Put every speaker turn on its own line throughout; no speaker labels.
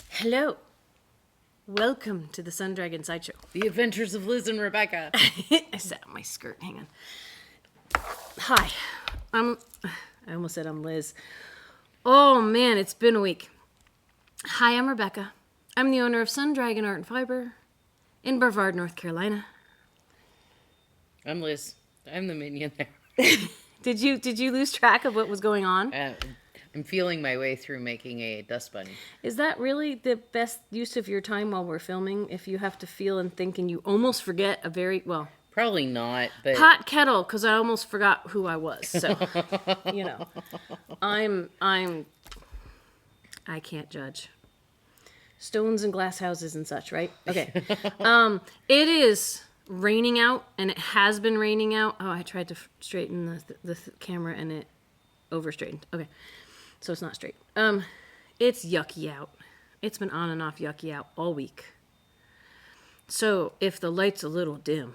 Hello. Welcome to the Sun Dragon Sideshow.
The Adventures of Liz and Rebecca.
I set up my skirt. Hang on. Hi. I almost said I'm Liz. Oh, man, it's been a week. Hi, I'm Rebecca. I'm the owner of Sun Dragon Art and Fiber in Brevard, North Carolina.
I'm Liz. I'm the minion there.
Did you lose track of what was going on?
I'm feeling my way through making a dust bunny.
Is that really the best use of your time while we're filming? If you have to feel and think and you almost forget
Probably not, but
hot kettle, because I almost forgot who I was. So, I can't judge. Stones and glass houses and such, right? Okay. It is raining out, and it has been raining out. Oh, I tried to straighten the camera, and it over-straightened. Okay. So it's not straight. It's yucky out. It's been on and off yucky out all week. So if the light's a little dim,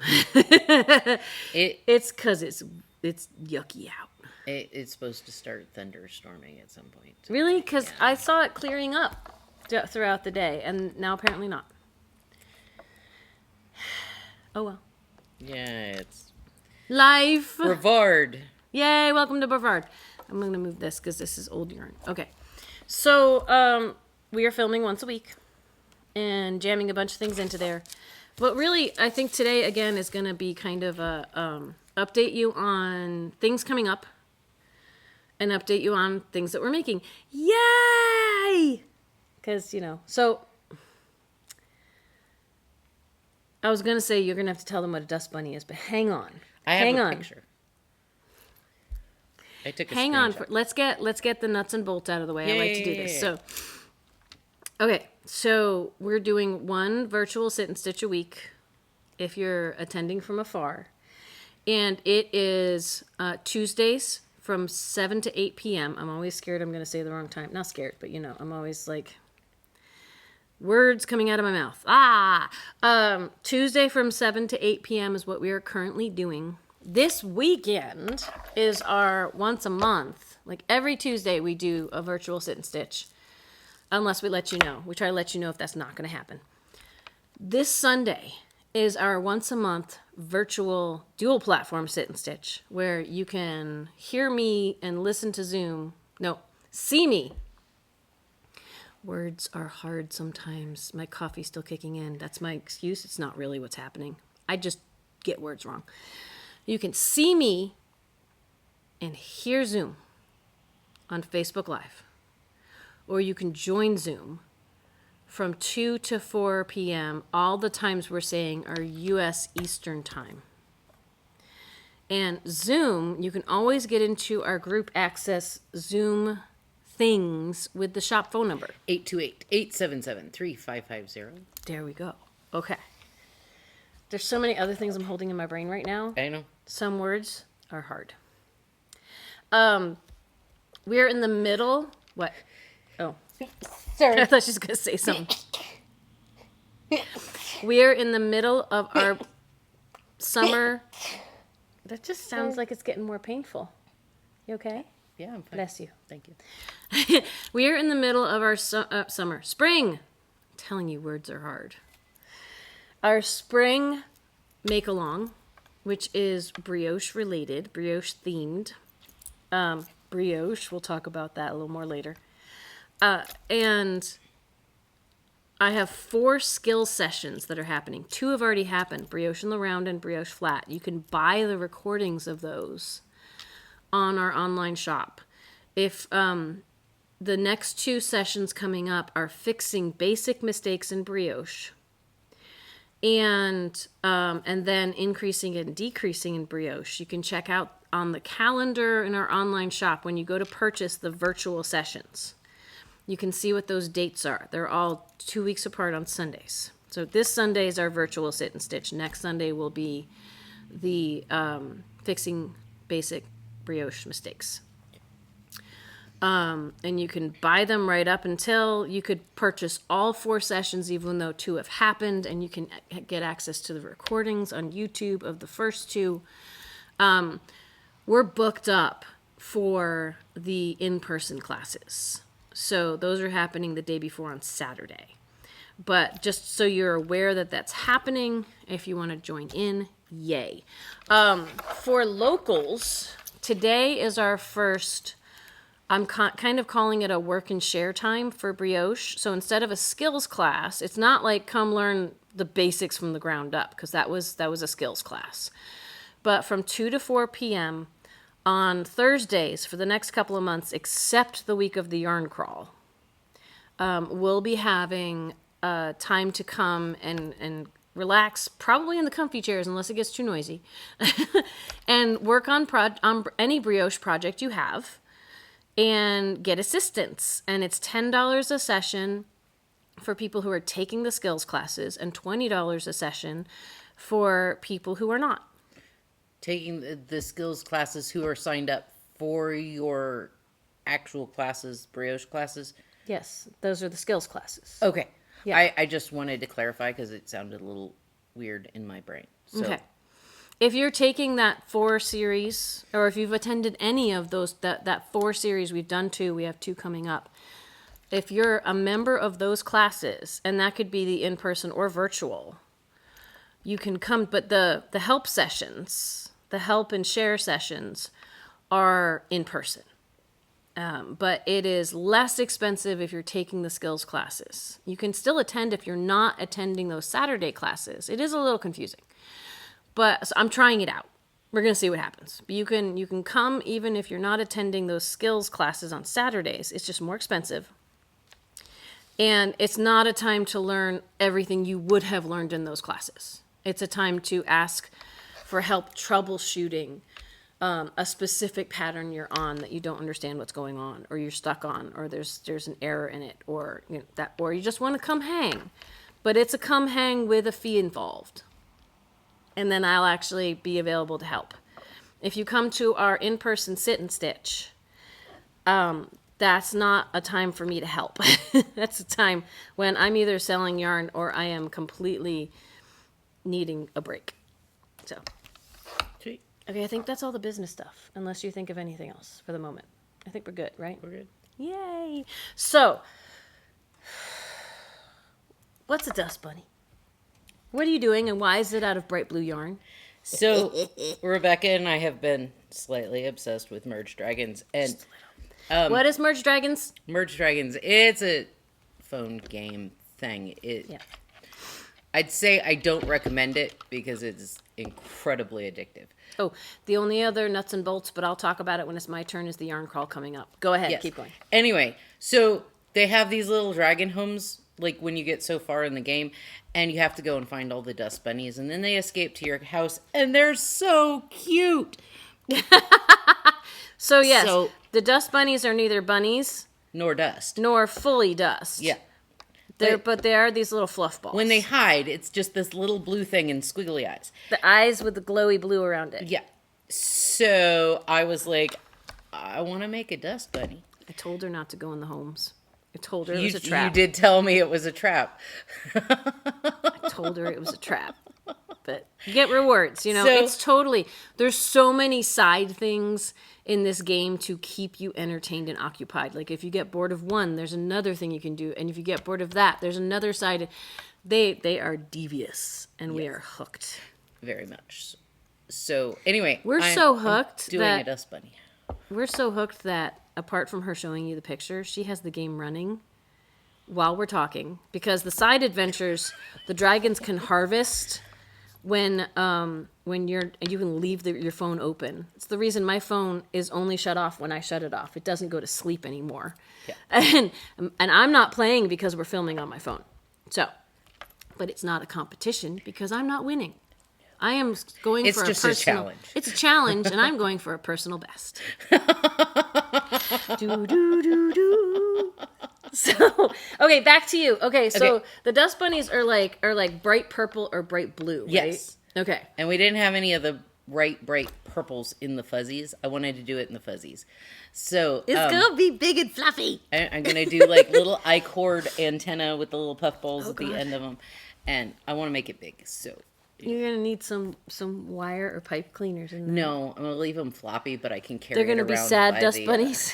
it's because it's yucky out.
It's supposed to start thunderstorming at some point.
Really? Because I saw it clearing up throughout the day, and now apparently not. Oh well.
Yeah, it's
Life.
Brevard.
Yay! Welcome to Brevard. I'm gonna move this because this is old yarn. Okay, so we are filming once a week and jamming a bunch of things into there. But really, I think today again is gonna be kind of a update you on things coming up and update you on things that we're making. Yay! Because so I was gonna say you're gonna have to tell them what a dust bunny is, but hang on.
Hang on. Picture. I took a
Hang
screenshot.
on. Let's get the nuts and bolts out of the way. I like to do this.
Yeah.
So, okay. So we're doing one virtual sit and stitch a week if you're attending from afar. And it is Tuesdays from 7 to 8 p.m. I'm always scared I'm going to say the wrong time. Not scared, but I'm always like, words coming out of my mouth. Tuesday from 7 to 8 p.m. is what we are currently doing. This weekend is our once a month. Like every Tuesday we do a virtual sit and stitch. Unless we let you know. We try to let you know if that's not going to happen. This Sunday is our once a month virtual dual platform sit and stitch where you can hear me and listen to Zoom. No, see me. Words are hard sometimes. My coffee's still kicking in. That's my excuse. It's not really what's happening. I just get words wrong. You can see me and hear Zoom on Facebook Live. Or you can join Zoom from 2 to 4 p.m. All the times we're saying are U.S. Eastern Time. And Zoom, you can always get into our group access Zoom things with the shop phone number.
828-877-3550.
There we go. Okay. There's so many other things I'm holding in my brain right now.
I know.
Some words are hard. We're in the middle. What? Oh.
Sorry.
I thought she was going to say something. We're in the middle of our summer. That just sounds like it's getting more painful. You okay?
Yeah, I'm fine.
Bless you.
Thank you.
We are in the middle of our summer. Spring. I'm telling you, words are hard. Our spring make-along, which is brioche related, brioche themed. Brioche, we'll talk about that a little more later. And I have 4 skill sessions that are happening. 2 have already happened, brioche in the round and brioche flat. You can buy the recordings of those on our online shop. If the next 2 sessions coming up are fixing basic mistakes in brioche, and then increasing and decreasing in brioche. You can check out on the calendar in our online shop when you go to purchase the virtual sessions. You can see what those dates are. They're all 2 weeks apart on Sundays. So this Sunday is our virtual sit and stitch. Next Sunday will be the fixing basic brioche mistakes. And you can buy them right up until you could purchase all 4 sessions, even though 2 have happened, and you can get access to the recordings on YouTube of the first 2. We're booked up for the in-person classes. So those are happening the day before on Saturday. But just so you're aware that that's happening, if you want to join in, yay. For locals, today is our first, I'm kind of calling it a work and share time for brioche. So instead of a skills class, it's not like come learn the basics from the ground up, because that was a skills class. But from 2 to 4 p.m. on Thursdays for the next couple of months, except the week of the yarn crawl, we'll be having time to come and relax, probably in the comfy chairs unless it gets too noisy, and work on any brioche project you have and get assistance. And it's $10 a session for people who are taking the skills classes and $20 a session for people who are not.
Taking the skills classes who are signed up for your actual classes, brioche classes?
Yes, those are the skills classes.
Okay.
Yeah.
I just wanted to clarify because it sounded a little weird in my brain. So.
Okay. If you're taking that 4 series, or if you've attended any of those, that 4 series, we've done 2, we have 2 coming up. If you're a member of those classes, and that could be the in-person or virtual, you can come, but the help sessions, the help and share sessions are in person. But it is less expensive if you're taking the skills classes. You can still attend if you're not attending those Saturday classes. It is a little confusing, but so I'm trying it out. We're going to see what happens. But you can come even if you're not attending those skills classes on Saturdays. It's just more expensive. And it's not a time to learn everything you would have learned in those classes. It's a time to ask for help troubleshooting a specific pattern you're on that you don't understand what's going on, or you're stuck on, or there's an error in it, or or you just want to come hang. But it's a come hang with a fee involved. And then I'll actually be available to help. If you come to our in-person sit and stitch, that's not a time for me to help. That's a time when I'm either selling yarn or I am completely needing a break. So.
Sweet.
Okay, I think that's all the business stuff, unless you think of anything else for the moment. I think we're good, right?
We're good.
Yay! So, what's a dust bunny? What are you doing, and why is it out of bright blue yarn?
So, Rebecca and I have been slightly obsessed with Merge Dragons. And
What is Merge Dragons?
Merge Dragons, it's a phone game thing.
Yeah.
I'd say I don't recommend it because it's incredibly addictive.
Oh, the only other nuts and bolts, but I'll talk about it when it's my turn, is the yarn crawl coming up. Go ahead,
Yes.
keep going.
Anyway, so they have these little dragon homes, like when you get so far in the game, and you have to go and find all the dust bunnies, and then they escape to your house, and they're so cute.
So yes,
So-
the dust bunnies are neither bunnies
Nor dust.
nor fully dust.
Yeah.
But they are these little fluff balls.
When they hide, it's just this little blue thing and squiggly eyes.
The eyes with the glowy blue around it.
Yeah. So I was like, I want to make a dust bunny.
I told her not to go in the homes. I told her it was a trap.
You did tell me it was a trap.
I told her it was a trap. But you get rewards, you know.
So-
It's totally, there's so many side things in this game to keep you entertained and occupied. Like if you get bored of one, there's another thing you can do. And if you get bored of that, there's another side. They are devious, and we are hooked.
Very much. So anyway,
We're
I'm
so hooked
doing
that
a dust bunny.
We're so hooked that apart from her showing you the picture, she has the game running while we're talking, because the side adventures, the dragons can harvest when you can leave your phone open. It's the reason my phone is only shut off when I shut it off. It doesn't go to sleep anymore. Yeah. And I'm not playing because we're filming on my phone. So, but it's not a competition because I'm not winning. I am going
It's
for
just
a
a
personal
challenge.
It's a challenge, and I'm going for a personal best. do do do do. So, okay, back to you. Okay, so
Okay.
the dust bunnies are like bright purple or bright blue, right?
Yes.
Okay.
And we didn't have any of the bright purples in the fuzzies. I wanted to do it in the fuzzies. So
It's gonna be big and fluffy.
I'm going to do like little I-cord antenna with the little puff balls at the
God.
end of them. And I want to make it big. So
You're gonna need some wire or pipe cleaners in there.
No, I'm gonna leave them floppy, but I can carry
They're
it
gonna
around.
be sad
by
dust
the,
bunnies.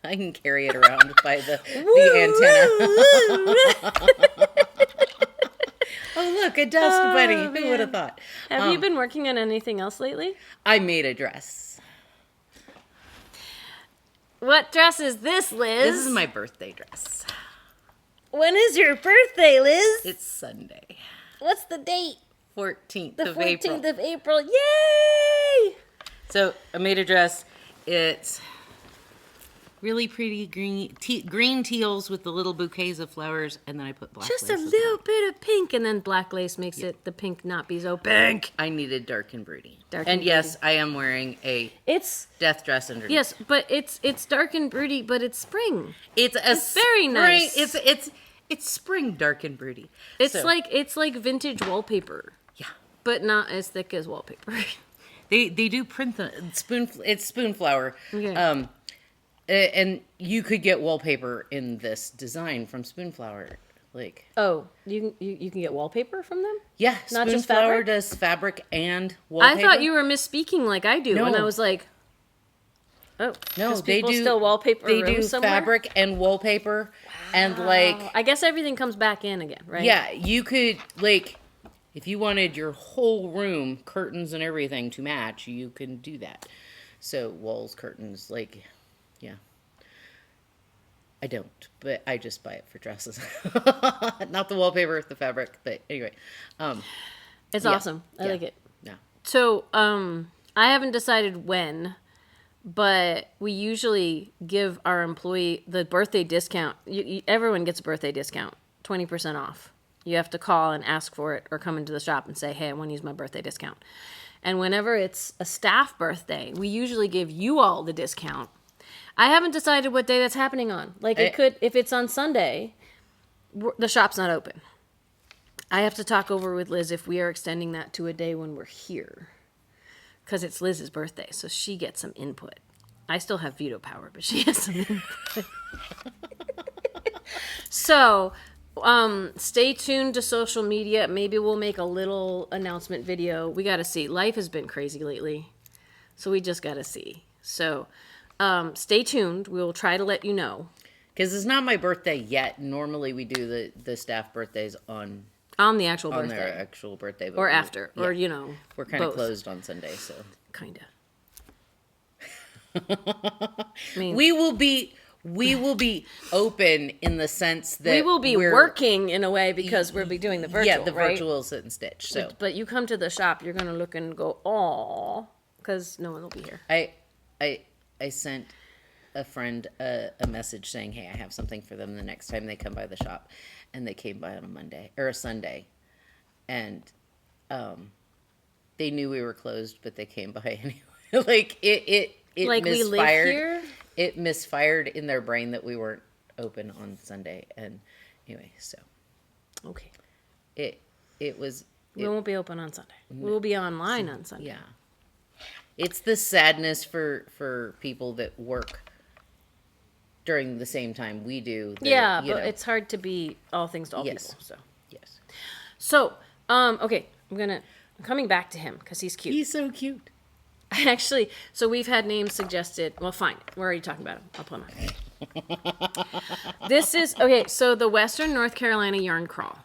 I can carry it around by the antenna. Oh, look, a dust bunny. Who would have thought?
Have you been working on anything else lately?
I made a dress.
What dress is this, Liz?
This is my birthday dress.
When is your birthday, Liz?
It's Sunday.
What's the date?
14th
The
of April.
14th of April. Yay!
So I made a dress. It's really pretty green teals with the little bouquets of flowers, and then I put black
Just
lace.
a little bit of pink, and then black lace makes it the pink not be so pink.
I needed dark and broody.
Dark
and
and
yes, I am wearing a
It's
death dress underneath.
yes, but it's dark and broody, but it's spring.
It's
very nice.
It's spring dark and broody.
It's
So,
like vintage wallpaper,
yeah.
but not as thick as wallpaper.
They do print the it's spoon flower.
Okay.
And you could get wallpaper in this design from Spoonflower. Like,
Oh, you can get wallpaper from them?
yeah,
Not just
Spoonflower
fabric?
does fabric and wallpaper.
I thought you were misspeaking like I do, and
No.
I was like, oh,
No,
does
they
people
do
still wallpaper
They
rooms
do
somewhere?
fabric and wallpaper, and like,
I guess everything comes back in again, right?
yeah, you could like, if you wanted your whole room, curtains and everything to match, you can do that. So walls, curtains, like, yeah. I don't, but I just buy it for dresses. Not the wallpaper, the fabric, but anyway.
It's
Yeah,
awesome. I
yeah.
like it.
Yeah.
So, I haven't decided when, but we usually give our employee the birthday discount. Everyone gets a birthday discount, 20% off. You have to call and ask for it or come into the shop and say, hey, I want to use my birthday discount. And whenever it's a staff birthday, we usually give you all the discount. I haven't decided what day that's happening on. Like, it could, if it's on Sunday, the shop's not open. I have to talk over with Liz if we are extending that to a day when we're here. Because it's Liz's birthday, so she gets some input. I still have veto power, but she has some input. So, stay tuned to social media. Maybe we'll make a little announcement video. We got to see. Life has been crazy lately, so we just got to see. So, stay tuned. We will try to let you know.
Because it's not my birthday yet. Normally we do the staff birthdays on
On the actual
their
birthday.
actual birthday. but
Or
we-
after.
yeah.
Or, you know,
We're kind of
both.
closed on Sunday, so.
Kind of. I mean,
We will be open in the sense that
we will be
we're-
working in a way because we'll be doing the virtual,
Yeah, the
right?
virtual sit and stitch. So
But you come to the shop, you're going to look and go, aw, because no one will be here.
I sent a friend a message saying, hey, I have something for them the next time they come by the shop. And they came by on a Monday or a Sunday. And they knew we were closed, but they came by anyway. Like it
Like, we live
misfired.
here?
It misfired in their brain that we weren't open on Sunday. And anyway, so
Okay.
it was
We won't be open on Sunday. We will be online on Sunday.
yeah. It's the sadness for people that work during the same time we do. that,
Yeah,
you
but
know.
it's hard to be all things to all
Yes.
people. So,
Yes.
okay, I'm coming back to him because he's cute.
He's so cute.
Actually, so we've had names suggested. Well, fine. We're already talking about him. I'll put him on. This is, okay, so the Western North Carolina Yarn Crawl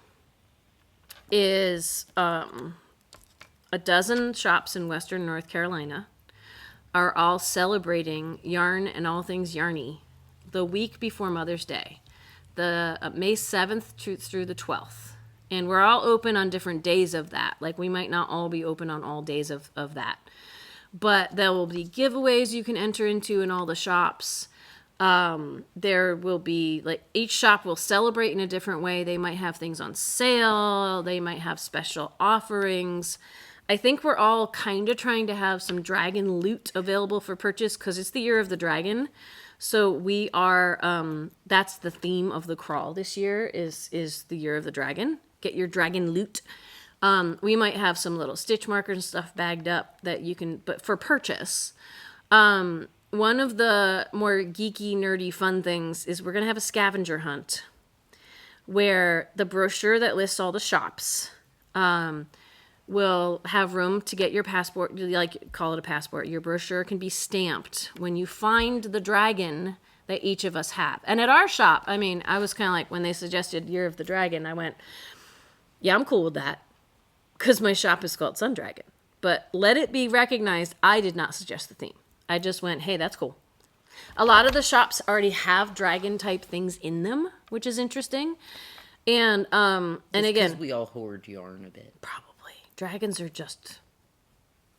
is a dozen shops in Western North Carolina are all celebrating yarn and all things yarny the week before Mother's Day, the May 7th through the 12th. And we're all open on different days of that. Like, we might not all be open on all days of that. But there will be giveaways you can enter into in all the shops. There will be, like, each shop will celebrate in a different way. They might have things on sale. They might have special offerings. I think we're all kind of trying to have some dragon loot available for purchase because it's the year of the dragon. So we are, that's the theme of the crawl this year is the year of the dragon. Get your dragon loot. We might have some little stitch markers and stuff bagged up that you can, but for purchase. One of the more geeky, nerdy, fun things is we're going to have a scavenger hunt where the brochure that lists all the shops, will have room to get your passport, like call it a passport. Your brochure can be stamped when you find the dragon that each of us have. And at our shop, I mean, I was kind of like, when they suggested Year of the Dragon, I went, yeah, I'm cool with that, because my shop is called Sun Dragon. But let it be recognized, I did not suggest the theme. I just went, hey, that's cool. A lot of the shops already have dragon type things in them, which is interesting. And again,
we all hoard yarn a bit.
Probably. Dragons are just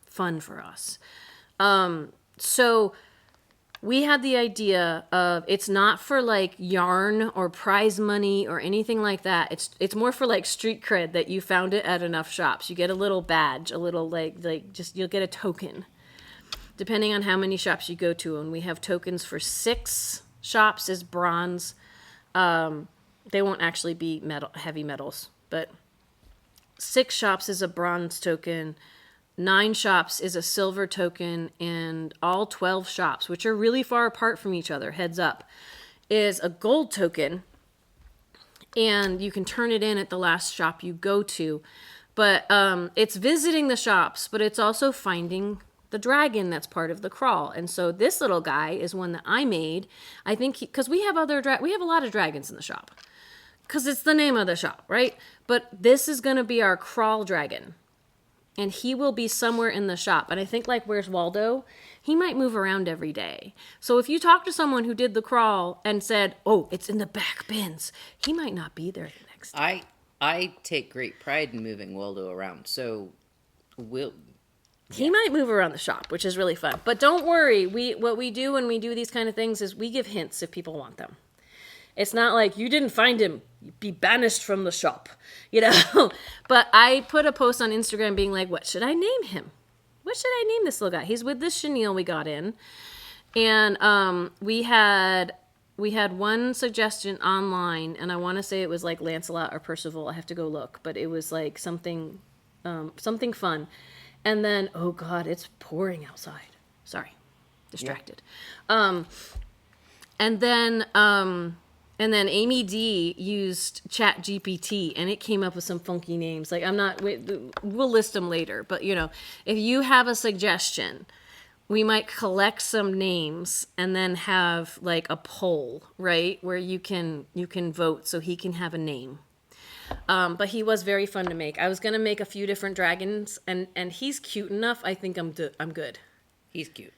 fun for us. So we had the idea of, it's not for like yarn or prize money or anything like that. It's more for like street cred that you found it at enough shops. You get a little badge, a little like just, you'll get a token depending on how many shops you go to. And we have tokens for 6 shops as bronze. They won't actually be heavy metals, but 6 shops is a bronze token, 9 shops is a silver token, and all 12 shops, which are really far apart from each other, heads up, is a gold token. And you can turn it in at the last shop you go to. But it's visiting the shops, but it's also finding the dragon that's part of the crawl. And so this little guy is one that I made. I think because we have we have a lot of dragons in the shop, because it's the name of the shop, right? But this is going to be our crawl dragon. And he will be somewhere in the shop. And I think, like, where's Waldo? He might move around every day. So if you talk to someone who did the crawl and said, oh, it's in the back bins, he might not be there the next day.
I take great pride in moving Waldo around. So
he might move around the shop, which is really fun. But don't worry. What we do when we do these kind of things is we give hints if people want them. It's not like, you didn't find him, be banished from the shop, you know. But I put a post on Instagram being like, what should I name him? What should I name this little guy? He's with this chenille we got in. And we had one suggestion online, and I want to say it was like Lancelot or Percival. I have to go look. But it was like something fun. And then, oh God, it's pouring outside. Sorry, distracted. Yeah. And then Amy D used ChatGPT, and it came up with some funky names. Like, we'll list them later. But, you know, if you have a suggestion, we might collect some names and then have like a poll, right? Where you can vote so he can have a name. But he was very fun to make. I was going to make a few different dragons, and he's cute enough. I think I'm good.
He's cute.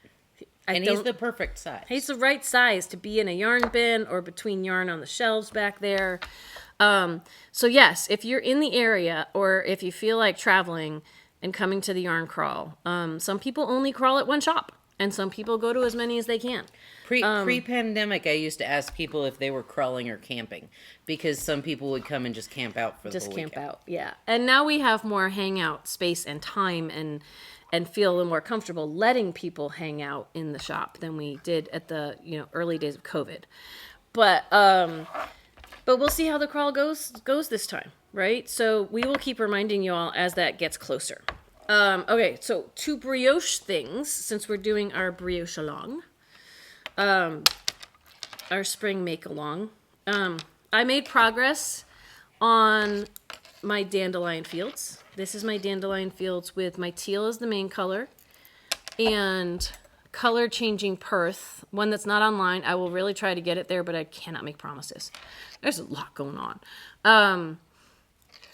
And he's the perfect size.
He's the right size to be in a yarn bin or between yarn on the shelves back there. So yes, if you're in the area, or if you feel like traveling and coming to the yarn crawl, some people only crawl at one shop, and some people go to as many as they can.
Pre-pandemic, I used to ask people if they were crawling or camping, because some people would come and just camp out for the whole weekend. Just camp out, yeah. And now we have more hangout space and time, and feel a little more comfortable letting people hang out in the shop than we did at the early days of COVID. But we'll see how the crawl goes this time, right? So we will keep reminding you all as that gets closer. Okay, so 2 brioche things, since we're doing our brioche along. Our spring make along. I made progress on my Dandelion Fields. This is my Dandelion Fields with my teal as the main color and color changing Perth, one that's not online. I will really try to get it there, but I cannot make promises. There's a lot going on.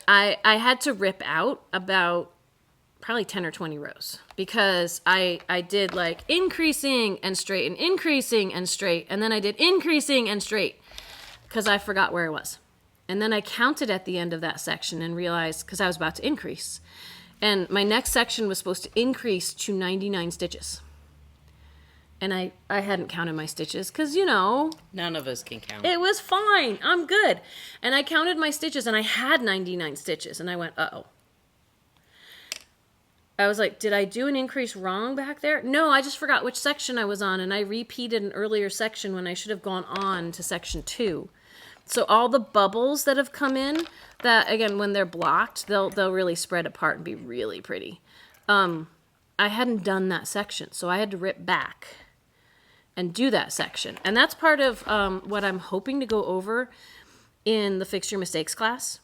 I had to rip out about probably 10 or 20 rows because I did like increasing and straight and increasing and straight, and then I did increasing and straight because I forgot where I was. And then I counted at the end of that section and realized, because I was about to increase, and my next section was supposed to increase to 99 stitches. And I hadn't counted my stitches because, none of us can count.
It was fine. I'm good. And I counted my stitches, and I had 99 stitches. And I went, uh-oh. I was like, did I do an increase wrong back there? No, I just forgot which section I was on, and I repeated an earlier section when I should have gone on to section 2. So all the bubbles that have come in, that, again, when they're blocked, they'll really spread apart and be really pretty. I hadn't done that section, so I had to rip back and do that section. And that's part of what I'm hoping to go over in the Fix Your Mistakes class.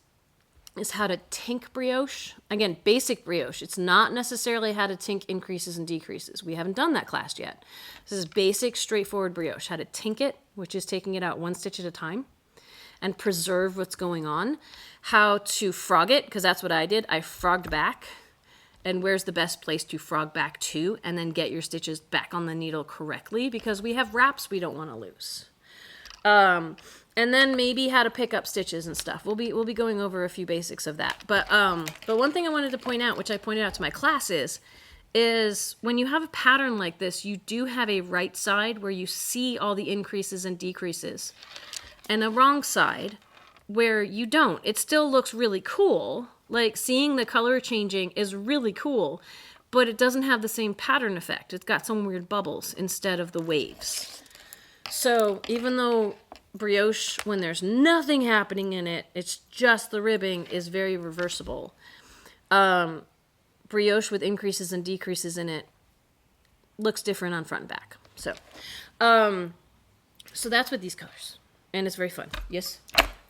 is how to tink brioche. Again, basic brioche. It's not necessarily how to tink increases and decreases. We haven't done that class yet. This is basic, straightforward brioche. How to tink it, which is taking it out one stitch at a time, and preserve what's going on. How to frog it, because that's what I did. I frogged back. And where's the best place to frog back to, and then get your stitches back on the needle correctly, because we have wraps we don't want to lose. And then maybe how to pick up stitches and stuff. We'll be going over a few basics of that. But one thing I wanted to point out, which I pointed out to my class, is when you have a pattern like this, you do have a right side where you see all the increases and decreases, and a wrong side where you don't. It still looks really cool. Like, seeing the color changing is really cool, but it doesn't have the same pattern effect. It's got some weird bubbles instead of the waves. So even though brioche, when there's nothing happening in it, it's just the ribbing, is very reversible. Brioche with increases and decreases in it looks different on front and back. So that's with these colors, and it's very fun. Yes?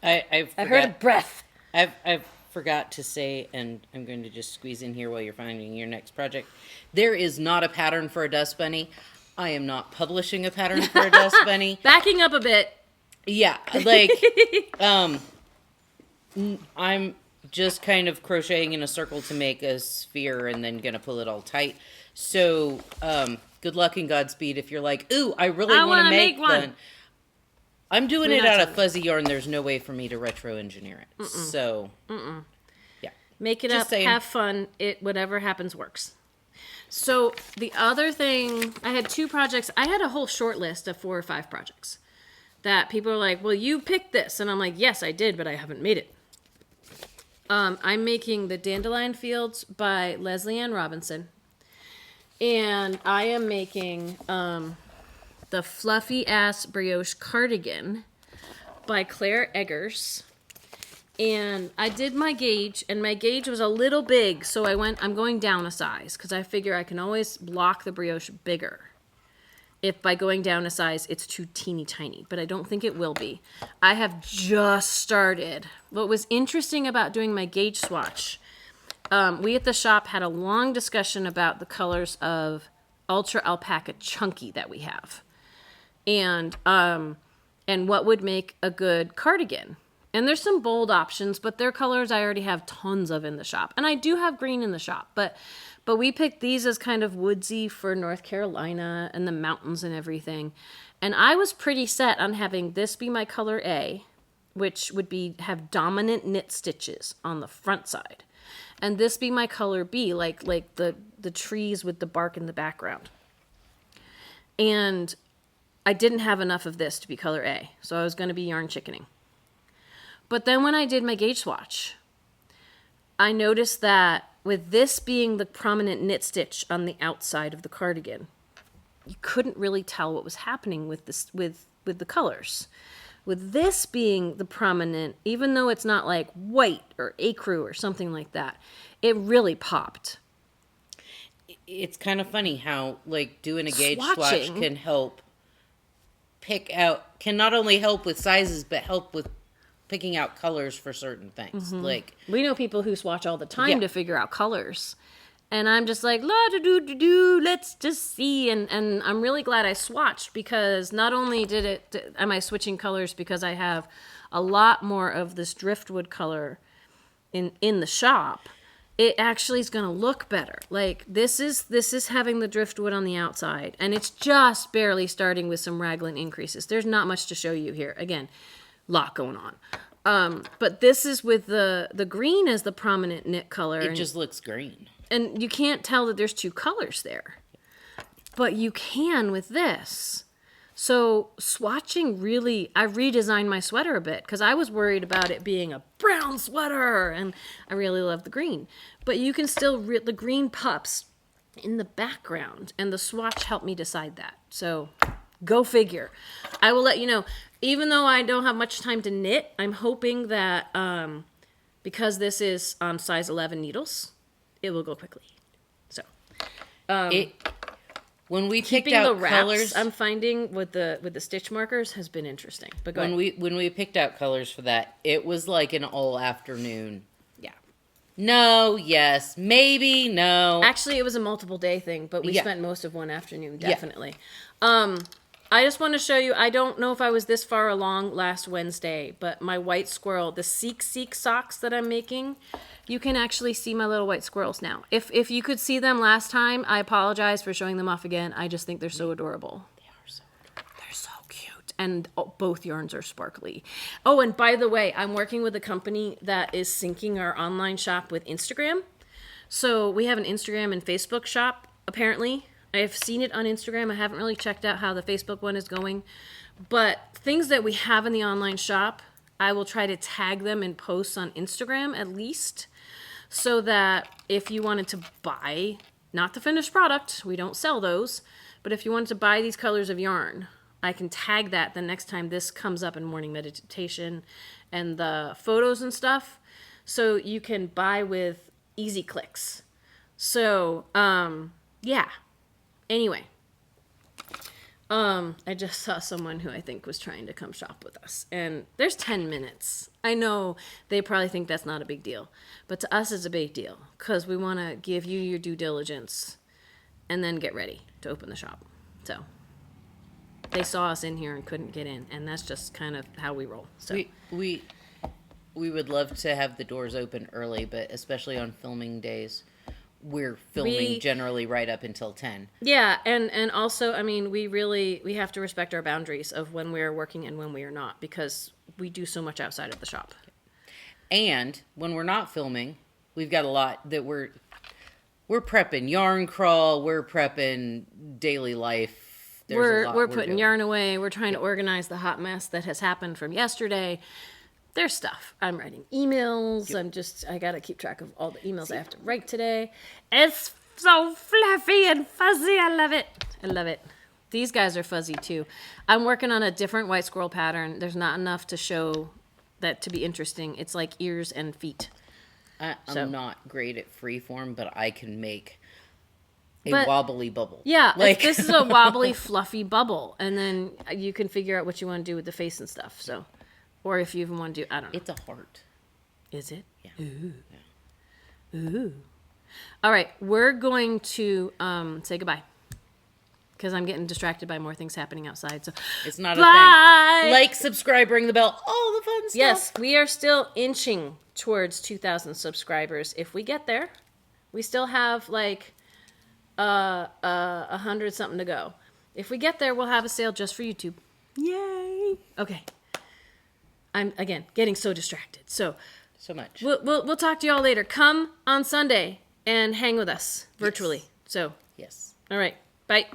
I
heard a breath.
I've forgot to say, and I'm going to just squeeze in here while you're finding your next project. There is not a pattern for a dust bunny. I am not publishing a pattern for a dust bunny.
Backing up a bit.
Yeah, like, I'm just kind of crocheting in a circle to make a sphere and then gonna pull it all tight. So, good luck and Godspeed if you're like, ooh, I really want to make one. I'm doing it out of fuzzy yarn. There's no way for me to retro engineer it. So, yeah.
Make it up, have fun. Whatever happens works. So the other thing, I had 2 projects. I had a whole short list of 4 or 5 projects that people are like, well, you picked this. And I'm like, yes, I did, but I haven't made it. I'm making the Dandelion Fields by Leslie Ann Robinson. And I am making the Fluffy Ass Brioche Cardigan by Clara Eggers. And I did my gauge, and my gauge was a little big, so I'm going down a size, because I figure I can always block the brioche bigger if by going down a size it's too teeny tiny, but I don't think it will be. I have just started. What was interesting about doing my gauge swatch, we at the shop had a long discussion about the colors of Ultra Alpaca Chunky that we have, and what would make a good cardigan. And there's some bold options, but they're colors I already have tons of in the shop. And I do have green in the shop, but we picked these as kind of woodsy for North Carolina and the mountains and everything. And I was pretty set on having this be my color A, which would have dominant knit stitches on the front side. And this be my color B, like the trees with the bark in the background. And I didn't have enough of this to be color A, so I was going to be yarn chickening. But then when I did my gauge swatch, I noticed that with this being the prominent knit stitch on the outside of the cardigan, you couldn't really tell what was happening with this with the colors. With this being the prominent, even though it's not like white or ecru or something like that, it really popped.
It's kind of funny how, like, doing a gauge swatch can not only help with sizes, but help with picking out colors for certain things. Like,
we know people who swatch all the time to figure out colors, and I'm just like, la do do do do, let's just see. And I'm really glad I swatched, because not only am I switching colors because I have a lot more of this driftwood color in the shop, it actually is going to look better. Like, this is having the driftwood on the outside, and it's just barely starting with some raglan increases. There's not much to show you here. Again, lot going on. But this is with the green as the prominent knit color.
It just looks green.
And you can't tell that there's 2 colors there. But you can with this. So swatching really, I redesigned my sweater a bit, because I was worried about it being a brown sweater, and I really love the green. But you can still, the green pups in the background, and the swatch helped me decide that. So go figure. I will let you know. Even though I don't have much time to knit, I'm hoping that because this is on size 11 needles, it will go quickly. So,
when we picked out
the wraps,
colors,
I'm finding with the stitch markers has been interesting. But
when we picked out colors for that, it was like an all afternoon No, yes, maybe, no.
Actually, it was a multiple day thing, but we
Yeah.
spent most of one afternoon, definitely. I just want to show you, I don't know if I was this far along last Wednesday, but my white squirrel, the Siksik socks that I'm making, you can actually see my little white squirrels now. If you could see them last time, I apologize for showing them off again. I just think they're so adorable.
They are so adorable.
They're so cute. And both yarns are sparkly. Oh, and by the way, I'm working with a company that is syncing our online shop with Instagram. So we have an Instagram and Facebook shop, apparently. I've seen it on Instagram. I haven't really checked out how the Facebook one is going. But things that we have in the online shop, I will try to tag them in posts on Instagram at least, so that if you wanted to buy, not the finished product, we don't sell those, but if you wanted to buy these colors of yarn, I can tag that the next time this comes up in morning meditation and the photos and stuff, so you can buy with easy clicks. So, yeah. Anyway, I just saw someone who I think was trying to come shop with us, and there's 10 minutes. I know they probably think that's not a big deal, but to us it's a big deal because we want to give you your due diligence and then get ready to open the shop. So they saw us in here and couldn't get in, and that's just kind of how we roll. So
We would love to have the doors open early, but especially on filming days, we're filming generally right up until 10.
Yeah, and also, I mean, we have to respect our boundaries of when we're working and when we are not, because we do so much outside of the shop.
And when we're not filming, we've got a lot that we're prepping yarn crawl, we're prepping daily life. There's a lot
We're putting
doing.
yarn away. We're trying to organize the hot mess that has happened from yesterday. There's stuff. I'm writing emails. I got to keep track of all the emails I have to write today. It's so fluffy and fuzzy. I love it. I love it. These guys are fuzzy too. I'm working on a different white squirrel pattern. There's not enough to show that to be interesting. It's like ears and feet.
I'm not great at freeform, but I can make a wobbly bubble.
Yeah,
like
this is a wobbly, fluffy bubble. And then you can figure out what you want to do with the face and stuff. So, or if you even want to do, I don't know.
It's a heart.
Is it?
Yeah.
Ooh.
Yeah.
Ooh. All right, we're going to say goodbye because I'm getting distracted by more things happening outside. So
It's not
bye!
a thing. Like, subscribe, ring the bell, all the fun stuff.
Yes, we are still inching towards 2,000 subscribers. If we get there, we still have like 100 something to go. If we get there, we'll have a sale just for YouTube. Yay! Okay. I'm again getting so distracted. So
much.
we'll talk to y'all later. Come on Sunday and hang with us virtually.
Yes.
So
Yes.
all right. Bye.